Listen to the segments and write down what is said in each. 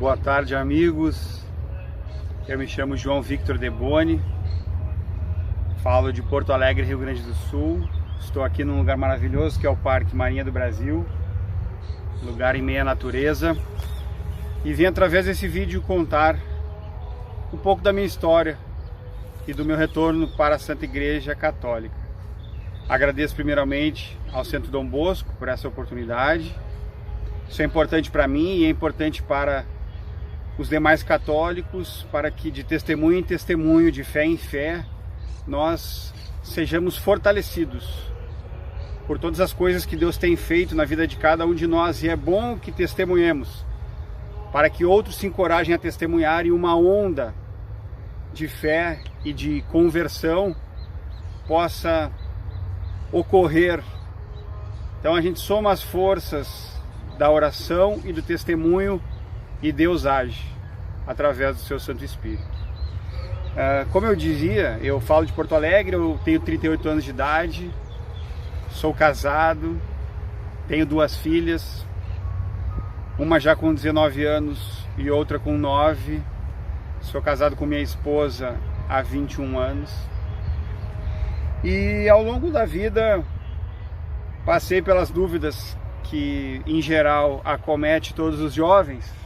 Boa tarde, amigos. Eu me chamo João Victor Deboni, falo de Porto Alegre, Rio Grande do Sul. Estou aqui num lugar maravilhoso que é o Parque Marinha do Brasil, lugar em meia natureza, e vim através desse vídeo contar um pouco da minha história e do meu retorno para a Santa Igreja Católica. Agradeço primeiramente ao Centro Dom Bosco por essa oportunidade. Isso é importante para mim e é importante para os demais católicos, para que de testemunho em testemunho, de fé em fé, nós sejamos fortalecidos por todas as coisas que Deus tem feito na vida de cada um de nós, e é bom que testemunhemos, para que outros se encorajem a testemunhar e uma onda de fé e de conversão possa ocorrer. Então a gente soma as forças da oração e do testemunho e Deus age através do seu Santo Espírito. Como eu dizia, eu falo de Porto Alegre, eu tenho 38 anos de idade, sou casado, tenho 2 filhas, uma já com 19 anos e outra com 9. Sou casado com minha esposa há 21 anos. E ao longo da vida passei pelas dúvidas que em geral acomete todos os jovens.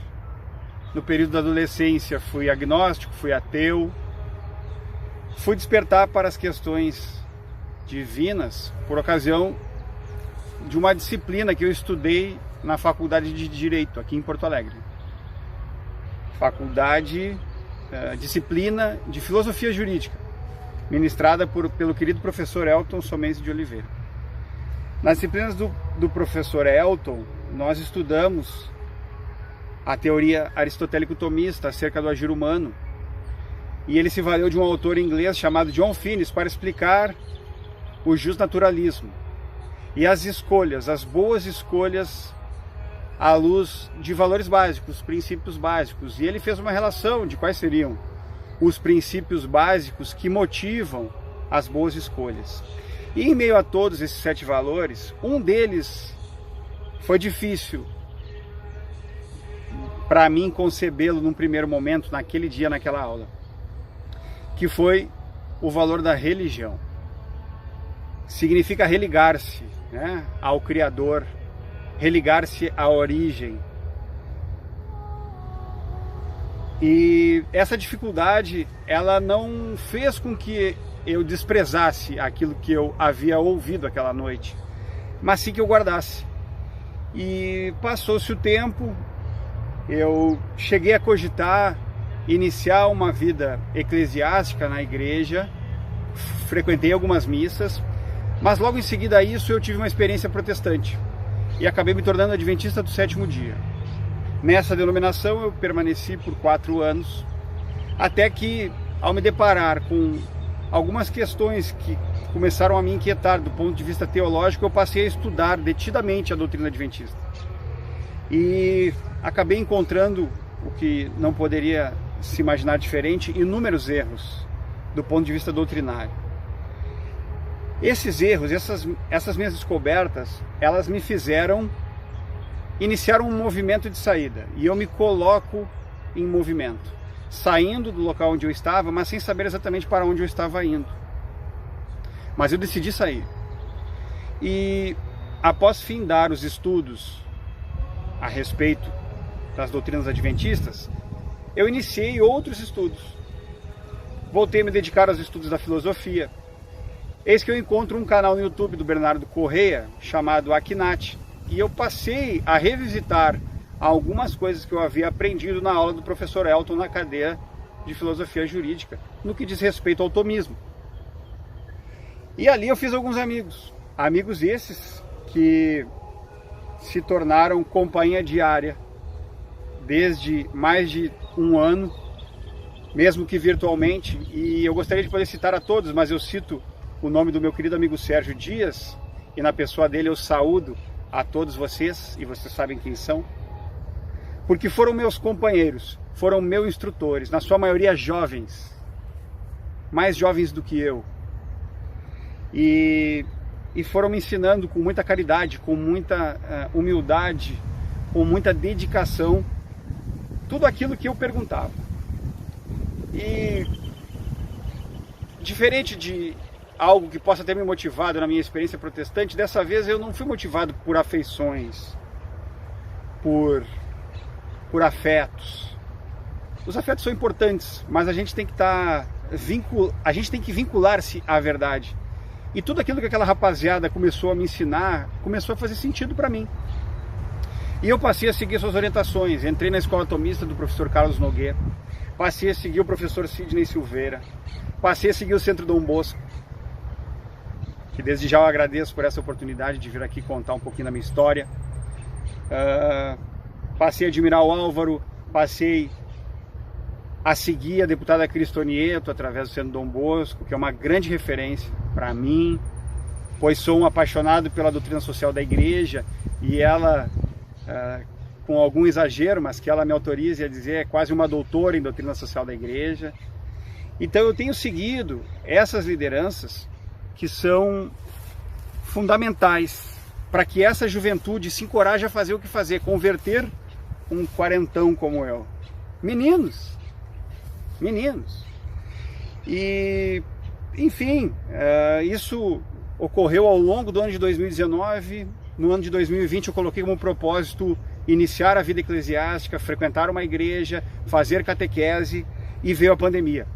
No período da adolescência fui agnóstico, fui ateu, fui despertar para as questões divinas por ocasião de uma disciplina que eu estudei na Faculdade de Direito aqui em Porto Alegre. Disciplina de Filosofia Jurídica, ministrada pelo querido professor Elton Somense de Oliveira. Nas disciplinas do professor Elton, nós estudamos a teoria aristotélico-tomista acerca do agir humano, e ele se valeu de um autor inglês chamado John Finnis para explicar o justnaturalismo e as escolhas, as boas escolhas à luz de valores básicos, princípios básicos. E ele fez uma relação de quais seriam os princípios básicos que motivam as boas escolhas. E em meio a todos esses 7 valores, um deles foi difícil para mim concebê-lo num primeiro momento, naquele dia, naquela aula, que foi o valor da religião. Significa religar-se, né, ao Criador, religar-se à origem. E essa dificuldade, ela não fez com que eu desprezasse aquilo que eu havia ouvido aquela noite, mas sim que eu guardasse. E passou-se o tempo, eu cheguei a cogitar iniciar uma vida eclesiástica na igreja, frequentei algumas missas, mas logo em seguida a isso eu tive uma experiência protestante e acabei me tornando adventista do 7º dia. Nessa denominação eu permaneci por 4 anos, até que, ao me deparar com algumas questões que começaram a me inquietar do ponto de vista teológico, eu passei a estudar detidamente a doutrina adventista. E acabei encontrando, o que não poderia se imaginar diferente, inúmeros erros do ponto de vista doutrinário. Esses erros, essas minhas descobertas, elas me fizeram iniciar um movimento de saída. E eu me coloco em movimento, saindo do local onde eu estava, mas sem saber exatamente para onde eu estava indo. Mas eu decidi sair. E após findar os estudos a respeito das doutrinas adventistas, eu iniciei outros estudos. Voltei a me dedicar aos estudos da filosofia. Eis que eu encontro um canal no YouTube do Bernardo Correia, chamado Akinat, e eu passei a revisitar algumas coisas que eu havia aprendido na aula do professor Elton na cadeira de Filosofia Jurídica, no que diz respeito ao tomismo. E ali eu fiz alguns amigos esses que se tornaram companhia diária desde mais de 1 ano, mesmo que virtualmente, e eu gostaria de poder citar a todos, mas eu cito o nome do meu querido amigo Sérgio Dias, e na pessoa dele eu saúdo a todos vocês, e vocês sabem quem são, porque foram meus companheiros, foram meus instrutores, na sua maioria jovens, mais jovens do que eu, e foram me ensinando com muita caridade, com muita humildade, com muita dedicação, tudo aquilo que eu perguntava. E diferente de algo que possa ter me motivado na minha experiência protestante, dessa vez eu não fui motivado por afeições, por afetos. Os afetos são importantes, mas a gente tem que vincular-se à verdade. E tudo aquilo que aquela rapaziada começou a me ensinar, começou a fazer sentido para mim. E eu passei a seguir suas orientações. Entrei na escola tomista do professor Carlos Nogueira, passei a seguir o professor Sidney Silveira, passei a seguir o Centro Dom Bosco, que desde já eu agradeço por essa oportunidade de vir aqui contar um pouquinho da minha história. Passei a admirar o Álvaro, passei a seguir a deputada Cristo Nieto através do Centro Dom Bosco, que é uma grande referência para mim, pois sou um apaixonado pela doutrina social da igreja, e ela, com algum exagero, mas que ela me autorize a dizer, é quase uma doutora em doutrina social da igreja. Então eu tenho seguido essas lideranças que são fundamentais para que essa juventude se encoraje a fazer o que fazer, converter um quarentão como eu. Meninos. E, enfim, isso ocorreu ao longo do ano de 2019. No ano de 2020 eu coloquei como propósito iniciar a vida eclesiástica, frequentar uma igreja, fazer catequese, e veio a pandemia.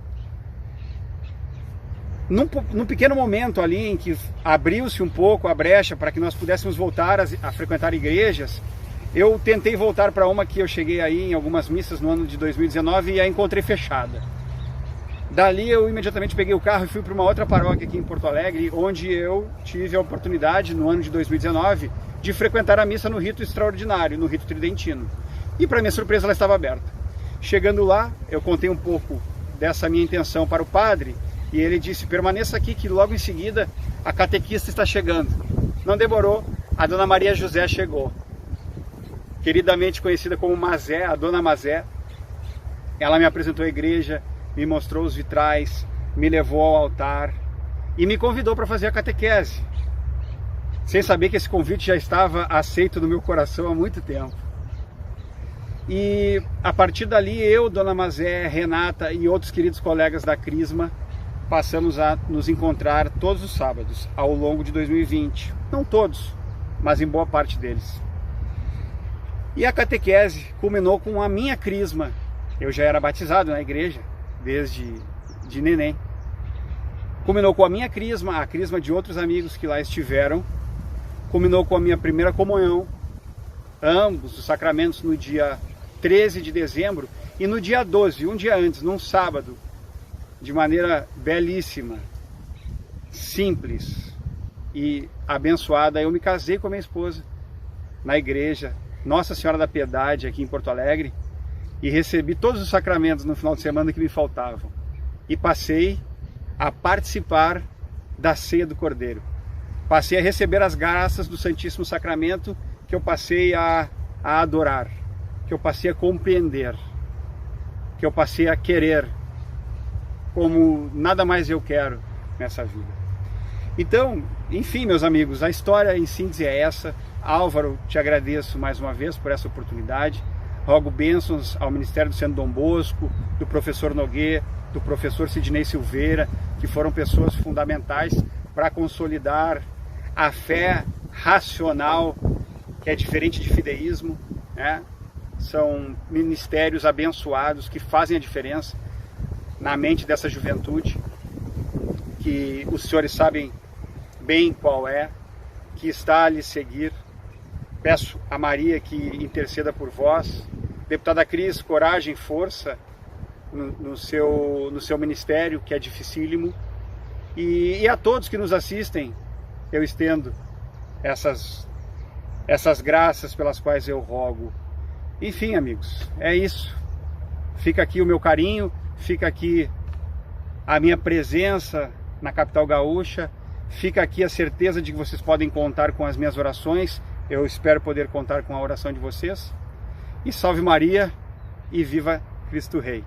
Num pequeno momento ali em que abriu-se um pouco a brecha para que nós pudéssemos voltar a frequentar igrejas, eu tentei voltar para uma que eu cheguei aí em algumas missas no ano de 2019 e a encontrei fechada. Dali eu imediatamente peguei o carro e fui para uma outra paróquia aqui em Porto Alegre, onde eu tive a oportunidade, no ano de 2019, de frequentar a missa no rito extraordinário, no rito tridentino. E para minha surpresa ela estava aberta. Chegando lá, eu contei um pouco dessa minha intenção para o padre, e ele disse, permaneça aqui que logo em seguida a catequista está chegando. Não demorou, a Dona Maria José chegou. Queridamente conhecida como Mazé, a Dona Mazé. Ela me apresentou a igreja, me mostrou os vitrais, me levou ao altar e me convidou para fazer a catequese, sem saber que esse convite já estava aceito no meu coração há muito tempo. E a partir dali eu, Dona Mazé, Renata e outros queridos colegas da Crisma passamos a nos encontrar todos os sábados ao longo de 2020. Não todos, mas em boa parte deles. E a catequese culminou com a minha crisma. Eu já era batizado na igreja desde de neném. Culminou com a minha crisma, a crisma de outros amigos que lá estiveram. Culminou com a minha primeira comunhão, ambos os sacramentos no dia 13 de dezembro e no dia 12, um dia antes, num sábado, de maneira belíssima, simples e abençoada, eu me casei com a minha esposa na igreja Nossa Senhora da Piedade, aqui em Porto Alegre, e recebi todos os sacramentos no final de semana que me faltavam. E passei a participar da ceia do Cordeiro. Passei a receber as graças do Santíssimo Sacramento, que eu passei a adorar, que eu passei a compreender, que eu passei a querer, como nada mais eu quero nessa vida. Então, enfim, meus amigos, a história em síntese é essa. Álvaro, te agradeço mais uma vez por essa oportunidade. Rogo bênçãos ao Ministério do Centro Dom Bosco, do professor Nogueira, do professor Sidney Silveira, que foram pessoas fundamentais para consolidar a fé racional, que é diferente de fideísmo, né? São ministérios abençoados que fazem a diferença na mente dessa juventude, que os senhores sabem bem qual é, que está a lhe seguir. Peço a Maria que interceda por vós. Deputada Cris, coragem, força no seu ministério, que é dificílimo. E a todos que nos assistem, eu estendo essas graças pelas quais eu rogo. Enfim, amigos, é isso. Fica aqui o meu carinho, fica aqui a minha presença na capital gaúcha, fica aqui a certeza de que vocês podem contar com as minhas orações. Eu espero poder contar com a oração de vocês. E salve Maria e viva Cristo Rei.